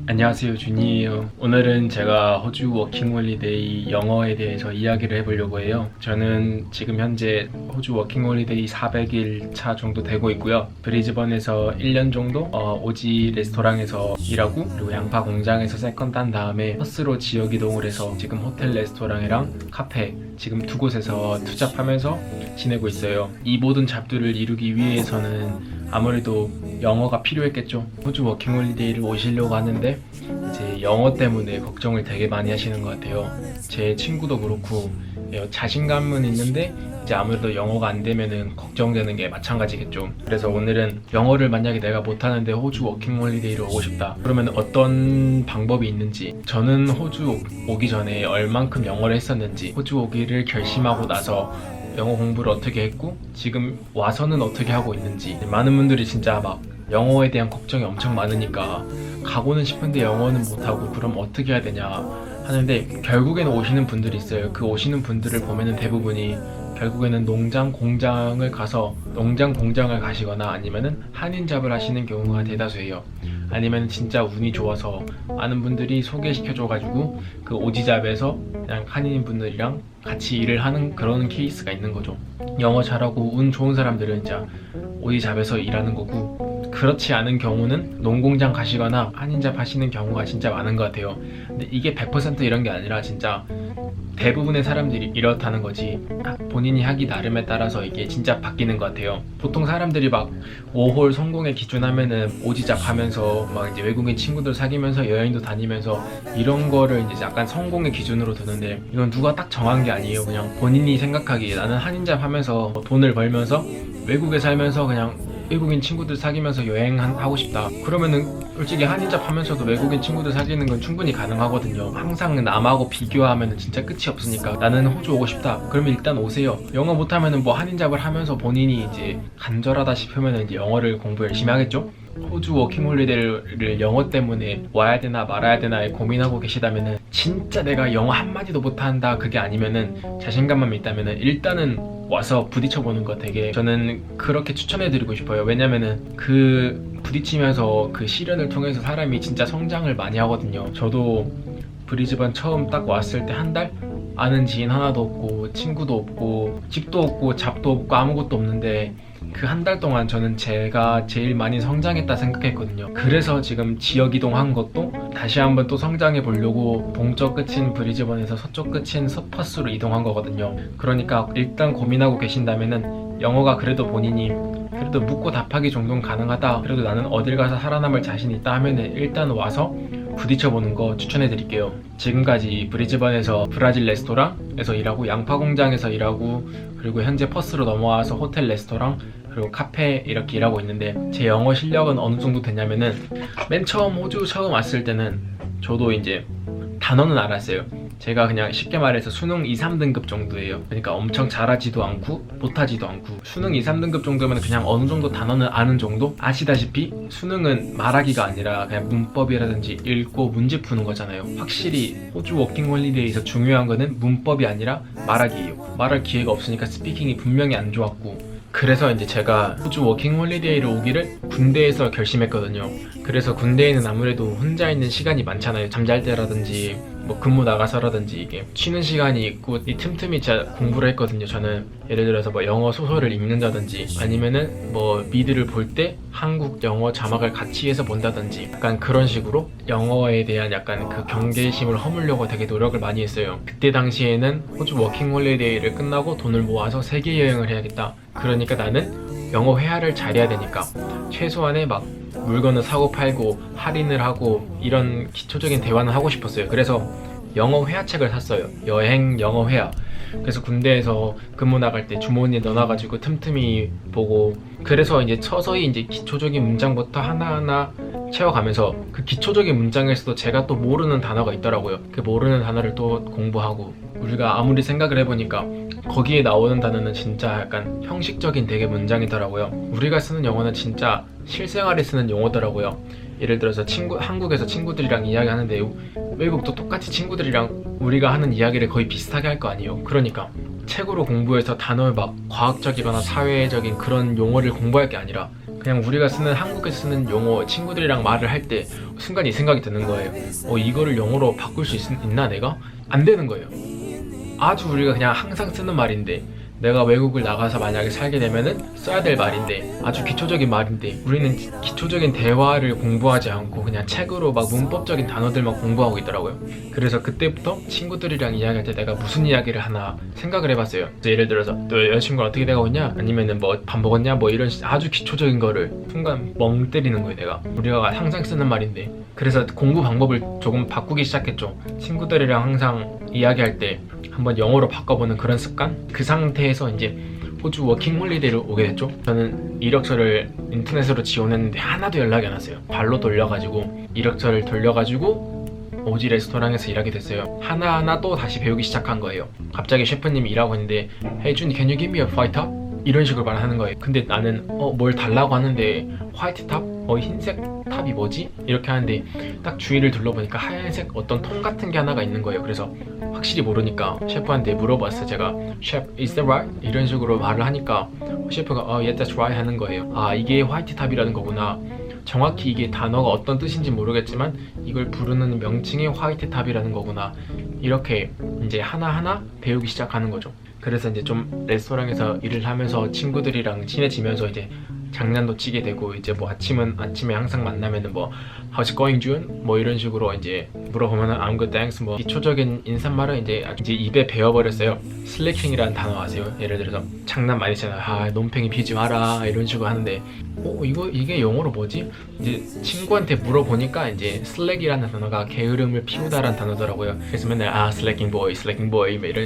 안녕하세요, 준이에요. 오늘은 제가 호주 워킹홀리데이 영어에 대해서 이야기를 해보려고 해요. 저는 지금 현재 호주 워킹홀리데이 400일 차 정도 되고 있고요. 브리즈번에서 1년 정도 오지 레스토랑에서 일하고, 그리고 양파 공장에서 세컨 딴 다음에 퍼스로 지역 이동을 해서 지금 호텔 레스토랑이랑 카페 지금 두 곳에서 투잡하면서 지내고 있어요. 이 모든 잡들을 이루기 위해서는 아무래도 영어가 필요했겠죠. 호주 워킹홀리데이를 오시려고 하는데 이제 영어 때문에 걱정을 되게 많이 하시는 것 같아요. 제 친구도 그렇고 자신감은 있는데 이제 아무래도 영어가 안 되면은 걱정되는 게 마찬가지겠죠. 그래서 오늘은 영어를 만약에 내가 못하는데 호주 워킹홀리데이를 오고 싶다 그러면 어떤 방법이 있는지, 저는 호주 오기 전에 얼만큼 영어를 했었는지, 호주 오기를 결심하고 나서 영어 공부를 어떻게 했고 지금 와서는 어떻게 하고 있는지. 많은 분들이 진짜 막 영어에 대한 걱정이 엄청 많으니까 가고는 싶은데 영어는 못하고 그럼 어떻게 해야 되냐 하는데, 결국에는 오시는 분들이 있어요. 그 오시는 분들을 보면은 대부분이 결국에는 농장 공장을 가시거나 아니면은 한인 잡을 하시는 경우가 대다수예요. 아니면 진짜 운이 좋아서 많은 분들이 소개시켜줘가지고 그 오지잡에서 그냥 한인 분들이랑 같이 일을 하는 그런 케이스가 있는 거죠. 영어 잘하고 운 좋은 사람들은 진짜 오지잡에서 일하는 거고, 그렇지 않은 경우는 농공장 가시거나 한인잡 하시는 경우가 진짜 많은 것 같아요. 근데 이게 100% 이런 게 아니라 진짜 대부분의 사람들이 이렇다는 거지, 본인이 하기 나름에 따라서 이게 진짜 바뀌는 것 같아요. 보통 사람들이 막 5홀 성공의 기준 하면은 오지잡 하면서 막 이제 외국인 친구들 사귀면서 여행도 다니면서 이런 거를 이제 약간 성공의 기준으로 두는데, 이건 누가 딱 정한 게 아니에요. 그냥 본인이 생각하기에 나는 한인잡 하면서 돈을 벌면서 외국에 살면서 그냥 외국인 친구들 사귀면서 여행하고 싶다 그러면은 솔직히 한인잡 하면서도 외국인 친구들 사귀는 건 충분히 가능하거든요. 항상 남하고 비교하면 진짜 끝이 없으니까 나는 호주 오고 싶다 그러면 일단 오세요. 영어 못하면은 뭐 한인잡을 하면서 본인이 이제 간절하다 싶으면 이제 영어를 공부 열심히 하겠죠. 호주 워킹홀리데이를 영어 때문에 와야 되나 말아야 되나 고민하고 계시다면은, 진짜 내가 영어 한마디도 못한다 그게 아니면은 자신감만 있다면은 일단은 와서 부딪혀보는 거 되게 저는 그렇게 추천해드리고 싶어요. 왜냐면은 그 부딪히면서 그 시련을 통해서 사람이 진짜 성장을 많이 하거든요. 저도 브리즈번 처음 딱 왔을 때 한 달? 아는 지인 하나도 없고 친구도 없고 집도 없고 잡도 없고 아무것도 없는데 그 한 달 동안 저는 제가 제일 많이 성장했다 생각했거든요. 그래서 지금 지역 이동한 것도 다시 한번 또 성장해 보려고 동쪽 끝인 브리즈번에서 서쪽 끝인 퍼스로 이동한 거거든요. 그러니까 일단 고민하고 계신다면은 영어가 그래도 본인이 그래도 묻고 답하기 정도는 가능하다, 그래도 나는 어딜 가서 살아남을 자신 있다 하면은 일단 와서 부딪혀보는 거 추천해드릴게요. 지금까지 브리즈번에서 브라질 레스토랑에서 일하고 양파 공장에서 일하고, 그리고 현재 퍼스로 넘어와서 호텔 레스토랑 그리고 카페 이렇게 일하고 있는데, 제 영어 실력은 어느 정도 되냐면은 맨 처음 호주 처음 왔을 때는 저도 이제 단어는 알았어요. 제가 그냥 쉽게 말해서 수능 2, 3등급 정도예요. 그러니까 엄청 잘하지도 않고 못하지도 않고, 수능 2, 3등급 정도면 그냥 어느 정도 단어는 아는 정도? 아시다시피 수능은 말하기가 아니라 그냥 문법이라든지 읽고 문제 푸는 거잖아요. 확실히 호주 워킹홀리데이에서 중요한 거는 문법이 아니라 말하기예요. 말할 기회가 없으니까 스피킹이 분명히 안 좋았고, 그래서 이제 제가 호주 워킹홀리데이를 오기를 군대에서 결심했거든요. 그래서 군대에는 아무래도 혼자 있는 시간이 많잖아요. 잠잘 때라든지 뭐 근무 나가서라든지 이게 쉬는 시간이 있고, 이 틈틈이 제가 공부를 했거든요. 저는 예를 들어서 뭐 영어 소설을 읽는다든지 아니면은 뭐 미드를 볼 때 한국 영어 자막을 같이 해서 본다든지 약간 그런 식으로 영어에 대한 약간 그 경계심을 허물려고 되게 노력을 많이 했어요. 그때 당시에는 호주 워킹홀리데이를 끝나고 돈을 모아서 세계 여행을 해야겠다. 그러니까 나는 영어 회화를 잘해야 되니까 최소한의 막 물건을 사고 팔고 할인을 하고 이런 기초적인 대화는 하고 싶었어요. 그래서 영어 회화책을 샀어요. 여행 영어 회화. 그래서 군대에서 근무 나갈 때 주머니에 넣어놔가지고 틈틈이 보고, 그래서 이제 서서히 이제 기초적인 문장부터 하나하나 채워가면서 그 기초적인 문장에서도 제가 또 모르는 단어가 있더라고요. 그 모르는 단어를 또 공부하고, 우리가 아무리 생각을 해보니까 거기에 나오는 단어는 진짜 약간 형식적인 되게 문장이더라고요. 우리가 쓰는 영어는 진짜 실생활에 쓰는 용어더라고요. 예를 들어서 한국에서 친구들이랑 이야기하는데 외국도 똑같이 친구들이랑 우리가 하는 이야기를 거의 비슷하게 할 거 아니에요. 그러니까 책으로 공부해서 단어를 막 과학적이거나 사회적인 그런 용어를 공부할 게 아니라 그냥 우리가 쓰는 한국에서 쓰는 용어 친구들이랑 말을 할 때 순간 이 생각이 드는 거예요. 이거를 영어로 바꿀 수 있나 내가? 안 되는 거예요. 아주 우리가 그냥 항상 쓰는 말인데 내가 외국을 나가서 만약에 살게 되면은 써야 될 말인데 아주 기초적인 말인데 우리는 기초적인 대화를 공부하지 않고 그냥 책으로 막 문법적인 단어들만 공부하고 있더라고요. 그래서 그때부터 친구들이랑 이야기할 때 내가 무슨 이야기를 하나 생각을 해봤어요. 예를 들어서 너 여자친구랑 어떻게 돼가고 있냐? 아니면은 뭐 밥 먹었냐? 뭐 이런 아주 기초적인 거를 순간 멍 때리는 거예요. 내가 우리가 항상 쓰는 말인데. 그래서 공부 방법을 조금 바꾸기 시작했죠. 친구들이랑 항상 이야기할 때 한번 영어로 바꿔보는 그런 습관? 그 상태에서 이제 호주 워킹 홀리데이를 오게 됐죠. 저는 이력서를 인터넷으로 지원했는데 하나도 연락이 안 왔어요. 발로 돌려가지고 이력서를 돌려가지고 오지 레스토랑에서 일하게 됐어요. 하나하나 또 다시 배우기 시작한 거예요. 갑자기 셰프님이 일하고 있는데 Hey Jun, can you give me a white top? 이런 식으로 말하는 거예요. 근데 나는 뭘 달라고 하는데 화이트 탑? 흰색 탑이 뭐지? 이렇게 하는데 딱 주위를 둘러보니까 하얀색 어떤 통 같은 게 하나가 있는 거예요. 그래서 확실히 모르니까 셰프한테 물어봤어요. 제가 셰프, is that right? 이런 식으로 말을 하니까 셰프가 yeah, that's right 하는 거예요. 아, 이게 화이트 탑이라는 거구나. 정확히 이게 단어가 어떤 뜻인지 모르겠지만 이걸 부르는 명칭이 화이트 탑이라는 거구나. 이렇게 이제 하나하나 배우기 시작하는 거죠. 그래서 이제 좀 레스토랑에서 일을 하면서 친구들이랑 친해지면서 이제 장난도 치게 되고 이제 뭐 아침에 항상 만나면은 뭐 How's it going, June? 뭐 이런 식으로 이제 물어보면은 I'm good, thanks. 뭐 기초적인 인사말은 이제 입에 배워버렸어요. 슬래킹이라는 단어 아세요? 예를 들어서 장난 많이 치잖아요. 아, 논팽이 피지 마라 이런 식으로 하는데 이게 영어로 뭐지? 이제 친구한테 물어보니까 이제 슬랙이라는 단어가 게으름을 피우다라는 단어더라고요. 그래서 맨날 슬래킹 보이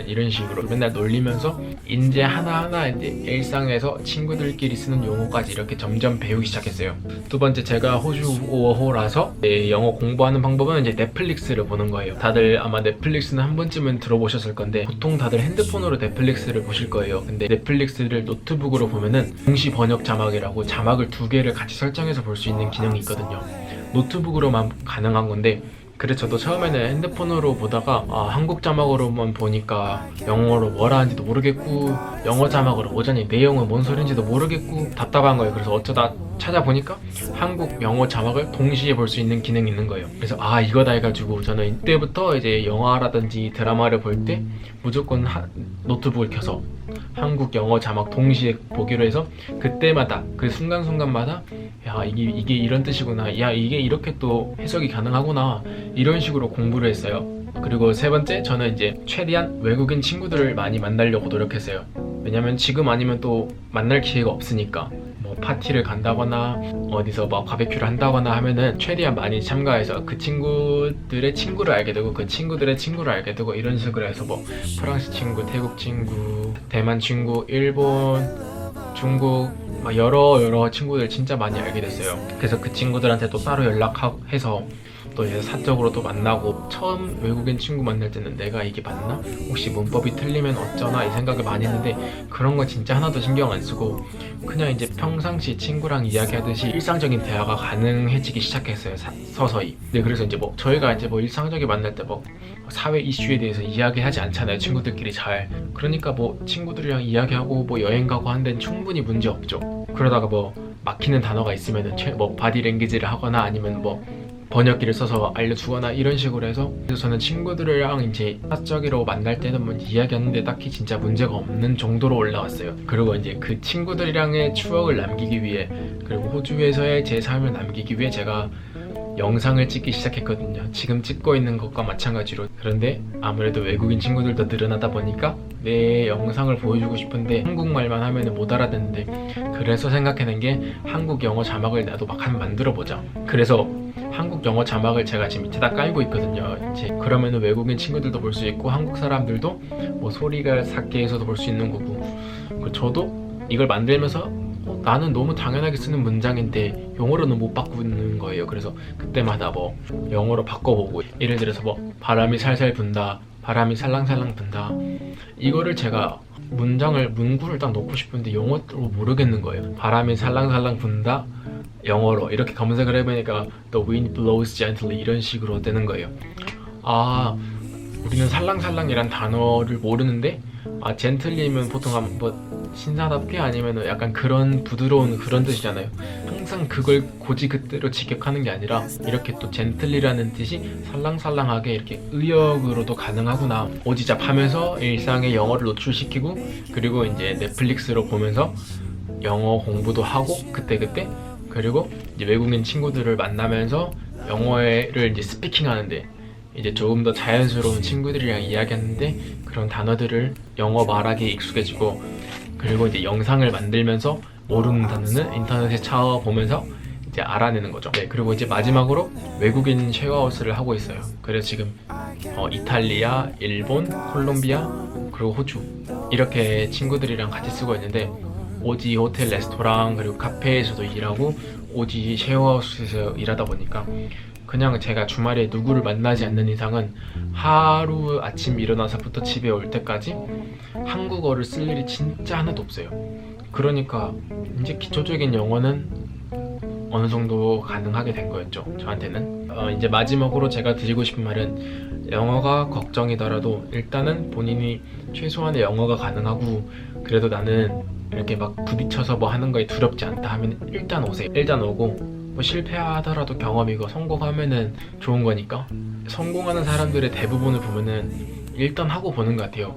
이런 식으로 맨날 놀리면서 이제 하나하나 이제 일상에서 친구들끼리 쓰는 용어까지 이렇게 점점 배우기 시작했어요. 두 번째, 제가 호주어호라서 영어 공부하는 방법은 이제 넷플릭스를 보는 거예요. 다들 아마 넷플릭스는 한 번쯤은 들어보셨을 건데 보통 다들 핸드폰으로 넷플릭스를 보실 거예요. 근데 넷플릭스를 노트북으로 보면은 동시 번역 자막이라고 자막을 두 개를 같이 설정해서 볼 수 있는 기능이 있거든요. 노트북으로만 가능한 건데 그래서 저도 처음에는 핸드폰으로 보다가 한국 자막으로만 보니까 영어로 뭐라 하는지도 모르겠고 영어 자막으로 보자니 내용은 뭔 소린지도 모르겠고 답답한 거예요. 그래서 어쩌다 찾아보니까 한국 영어 자막을 동시에 볼 수 있는 기능이 있는 거예요. 그래서 이거다 해가지고 저는 이때부터 이제 영화라든지 드라마를 볼 때 무조건 노트북을 켜서 한국 영어 자막 동시에 보기로 해서 그때마다 그 순간순간마다 야 이게 이런 뜻이구나, 야 이게 이렇게 또 해석이 가능하구나, 이런 식으로 공부를 했어요. 그리고 세 번째, 저는 이제 최대한 외국인 친구들을 많이 만나려고 노력했어요. 왜냐면 지금 아니면 또 만날 기회가 없으니까 뭐 파티를 간다거나 어디서 뭐 바베큐를 한다거나 하면은 최대한 많이 참가해서 그 친구들의 친구를 알게 되고 그 친구들의 친구를 알게 되고 이런 식으로 해서 뭐 프랑스 친구, 태국 친구, 대만 친구, 일본, 중국 막 여러 친구들 진짜 많이 알게 됐어요. 그래서 그 친구들한테 또 따로 연락해서 또 이제 사적으로 또 만나고, 처음 외국인 친구 만날 때는 내가 이게 맞나? 혹시 문법이 틀리면 어쩌나 이 생각을 많이 했는데 그런 거 진짜 하나도 신경 안 쓰고 그냥 이제 평상시 친구랑 이야기하듯이 일상적인 대화가 가능해지기 시작했어요. 서서히. 네, 그래서 이제 뭐 저희가 이제 뭐 일상적인 만날 때 뭐 사회 이슈에 대해서 이야기하지 않잖아요, 친구들끼리 잘. 그러니까 뭐 친구들이랑 이야기하고 뭐 여행 가고 하는 데는 충분히 문제 없죠. 그러다가 뭐 막히는 단어가 있으면은 뭐 바디랭귀지를 하거나 아니면 뭐 번역기를 써서 알려주거나 이런 식으로 해서, 그래서 저는 친구들이랑 이제 사적으로 만날 때는 뭐 이야기하는데 딱히 진짜 문제가 없는 정도로 올라왔어요. 그리고 이제 그 친구들이랑의 추억을 남기기 위해, 그리고 호주에서의 제 삶을 남기기 위해 제가 영상을 찍기 시작했거든요. 지금 찍고 있는 것과 마찬가지로. 그런데 아무래도 외국인 친구들도 늘어나다 보니까 내 영상을 보여주고 싶은데 한국말만 하면 못 알아듣는데, 그래서 생각해낸 게 한국 영어 자막을 나도 막 한번 만들어보자. 그래서 한국 영어 자막을 제가 지금 밑에다 깔고 있거든요. 이제 그러면은 외국인 친구들도 볼 수 있고 한국 사람들도 뭐 소리가 작게 해서도 볼 수 있는 거고, 저도 이걸 만들면서 나는 너무 당연하게 쓰는 문장인데 영어로는 못 바꾸는 거예요. 그래서 그때마다 뭐 영어로 바꿔보고, 예를 들어서 뭐 바람이 살살 분다, 바람이 살랑살랑 분다, 이거를 제가 문구를 딱 넣고 싶은데 영어로 모르겠는 거예요. 바람이 살랑살랑 분다 영어로 이렇게 검색을 해보니까 The wind blows gently 이런 식으로 되는 거예요. 우리는 살랑살랑이란 단어를 모르는데 젠틀리면 보통 뭐 신사답게 아니면 약간 그런 부드러운 그런 뜻이잖아요. 항상 그걸 고지 그대로 직역하는 게 아니라 이렇게 또 젠틀리라는 뜻이 살랑살랑하게 이렇게 의역으로도 가능하구나. 오지잡하면서 일상에 영어를 노출시키고, 그리고 이제 넷플릭스로 보면서 영어 공부도 하고 그때그때, 그리고 이제 외국인 친구들을 만나면서 영어를 이제 스피킹 하는데 이제 조금 더 자연스러운 친구들이랑 이야기하는데 그런 단어들을 영어 말하기에 익숙해지고, 그리고 이제 영상을 만들면서 모르는 단어는 인터넷에 찾아보면서 이제 알아내는 거죠. 네, 그리고 이제 마지막으로 외국인 쉐어하우스를 하고 있어요. 그래서 지금 이탈리아, 일본, 콜롬비아, 그리고 호주 이렇게 친구들이랑 같이 쓰고 있는데, 오지 호텔 레스토랑 그리고 카페에서도 일하고 오지 쉐어하우스에서 일하다 보니까 그냥 제가 주말에 누구를 만나지 않는 이상은 하루 아침 일어나서부터 집에 올 때까지 한국어를 쓸 일이 진짜 하나도 없어요. 그러니까 이제 기초적인 영어는 어느 정도 가능하게 된 거였죠, 저한테는. 이제 마지막으로 제가 드리고 싶은 말은, 영어가 걱정이더라도 일단은 본인이 최소한의 영어가 가능하고 그래도 나는 이렇게 막 부딪혀서 뭐 하는 거에 두렵지 않다 하면 일단 오세요. 일단 오고 뭐 실패하더라도 경험이고 성공하면은 좋은 거니까. 성공하는 사람들의 대부분을 보면은 일단 하고 보는 것 같아요.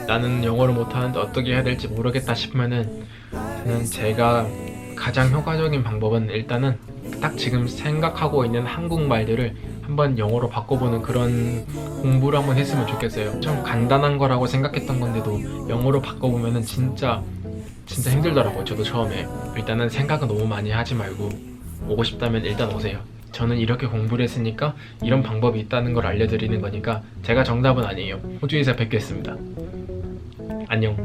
나는 영어를 못하는데 어떻게 해야 될지 모르겠다 싶으면은 저는 제가 가장 효과적인 방법은 일단은 딱 지금 생각하고 있는 한국말들을 한번 영어로 바꿔보는 그런 공부를 한번 했으면 좋겠어요. 좀 간단한 거라고 생각했던 건데도 영어로 바꿔보면은 진짜 힘들더라고요. 저도 처음에. 일단은 생각은 너무 많이 하지 말고 오고 싶다면 일단 오세요. 저는 이렇게 공부를 했으니까 이런 방법이 있다는 걸 알려드리는 거니까 제가 정답은 아니에요. 호주에서 뵙겠습니다. 안녕.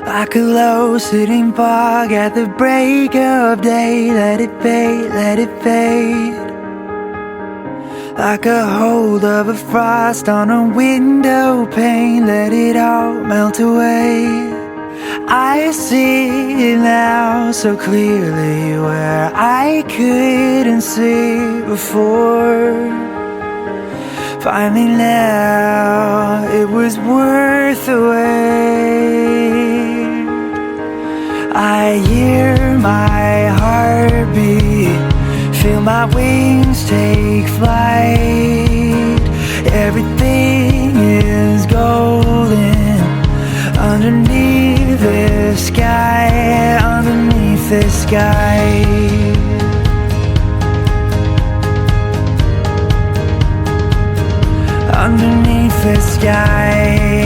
Like a low sitting fog at the break of day, let it fade, let it fade. Like a hold of a frost on a window pane, let it all melt away. I see it now so clearly where I couldn't see before. Finally now it was worth the wait. I hear my heartbeat, feel my wings take flight. Everything is golden underneath the sky, underneath the sky. Underneath the sky.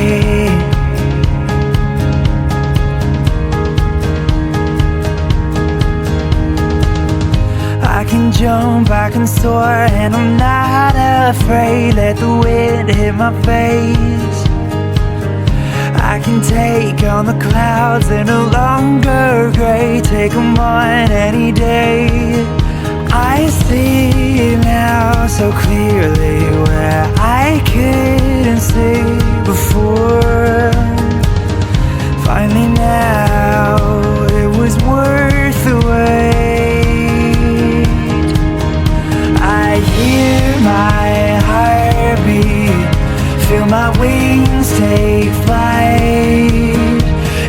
I can jump, I can soar, and I'm not afraid. Let the wind hit my face. I can take on the clouds, they're no longer gray. Take them on any day. I see now so clearly where I couldn't see before. Finally now it was worth the wait. I hear my heartbeat, feel my wings take flight.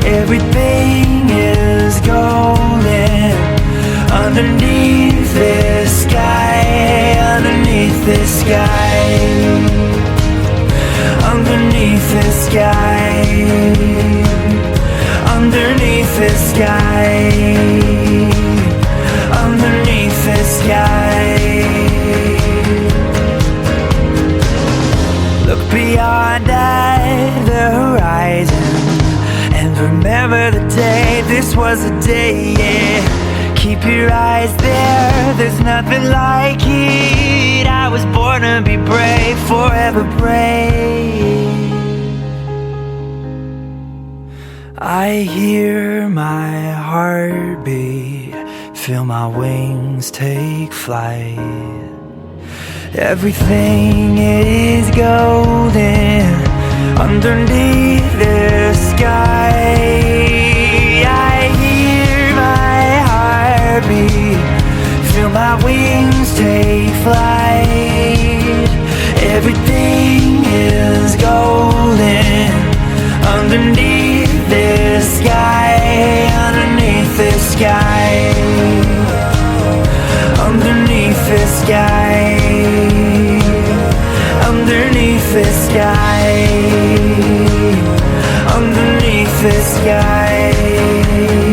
Everything is golden underneath the sky, underneath the sky, underneath the sky, underneath the sky, underneath the sky. Look beyond at the horizon and remember the day, this was the day, yeah. Keep your eyes there, there's nothing like it. I was born to be brave, forever brave. I hear my heartbeat, feel my wings take flight. Everything is golden underneath the sky. I hear my heartbeat, feel my wings take flight. Everything is golden underneath the sky, underneath the sky, underneath the sky, underneath the sky, underneath the sky.